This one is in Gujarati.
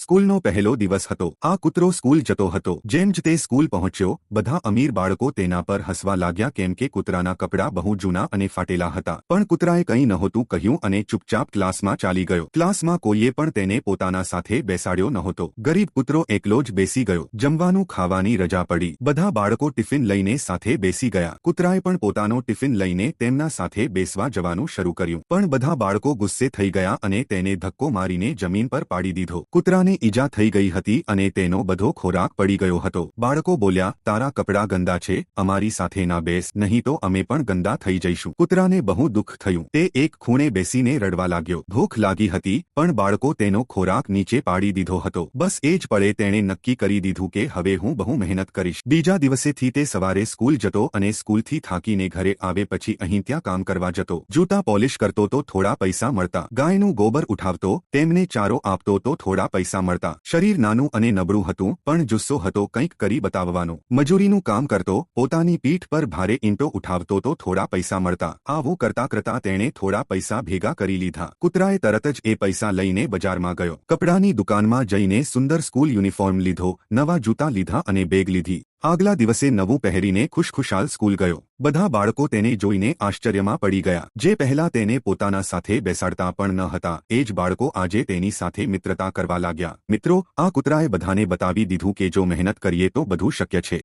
સ્કૂલનો પહેલો દિવસ હતો। આ કૂતરો સ્કૂલ જતો હતો। જેમ જ તે સ્કૂલ પહોંચ્યો, બધા અમીર બાળકો તેના પર હસવા લાગ્યા કેમ કે કૂતરાના કપડાં બહુ જૂના અને ફાટેલા હતા। પણ કૂતરાએ કંઈ નહોતું કહ્યું અને ચૂપચાપ ક્લાસમાં ચાલી ગયો। ક્લાસમાં કોઈએ પણ તેને પોતાના સાથે બેસાડ્યો નહોતો। ગરીબ કૂતરો એકલો જ બેસી ગયો। જમવાનું ખાવાની રજા પડી। બધા બાળકો ટિફિન લઈને સાથે બેસી ગયા। કૂતરાએ પણ પોતાનો ટિફિન લઈને તેમના સાથે બેસવા જવાનું શરૂ કર્યું। પણ બધા બાળકો ગુસ્સે થઈ ગયા અને તેને ધક્કો મારીને જમીન પર પાડી દીધો। કૂતરાને ઈજા થઈ ગઈ હતી અને તેનો બધો ખોરાક પડી ગયો હતો। બાળકો બોલ્યા, તારા કપડાં ગંદા છે, અમારી સાથે ના બેસ, નહીં તો અમે પણ ગંદા થઈ જઈશું। કૂતરાને બહુ દુઃખ થયું। તે એક ખૂણે બેસીને રડવા લાગ્યો। ભૂખ લાગી હતી પણ બાળકો તેનો ખોરાક નીચે પાડી દીધો હતો। બસ એ જ પળે તેણે નક્કી કરી દીધું કે હવે હું બહુ મહેનત કરીશ। બીજા દિવસેથી તે સવારે સ્કૂલ જતો અને સ્કૂલથી થાકીને ઘરે આવે પછી અહીં ત્યાં કામ કરવા જતો। જૂતા પોલિશ કરતો તો થોડા પૈસા મળતા। ગાયનું ગોબર ઉઠાવતો, તેમને ચારો આપતો તો થોડા પૈસા મળતા। શરીર નાનું અને નબળું હતું પણ જુસ્સો હતો કંઈક કરી બતાવવાનો। મજૂરીનું કામ કરતો, પોતાની પીઠ પર ભારે ઈંટો ઉઠાવતો તો થોડા પૈસા મળતા। આવું કરતા કરતા તેણે થોડા પૈસા ભેગા કરી લીધા। કૂતરાએ તરત જ એ પૈસા લઈને બજારમાં ગયો। કપડાની દુકાનમાં જઈને સુંદર સ્કૂલ યુનિફોર્મ લીધો, નવા જૂતા લીધા અને બેગ લીધી। આગલા દિવસે નવું પહેરીને ખુશખુશાલ સ્કૂલ ગયો। બધા બાળકો તેને જોઈને આશ્ચર્યમાં પડી ગયા। જે પહેલા તેને પોતાના સાથે બેસાડતા પણ ન હતા, એ જ બાળકો આજે તેની સાથે મિત્રતા કરવા લાગ્યા। મિત્રો, આ કૂતરાએ બધાને બતાવી દીધું કે જો મહેનત કરીએ તો બધું શક્ય છે।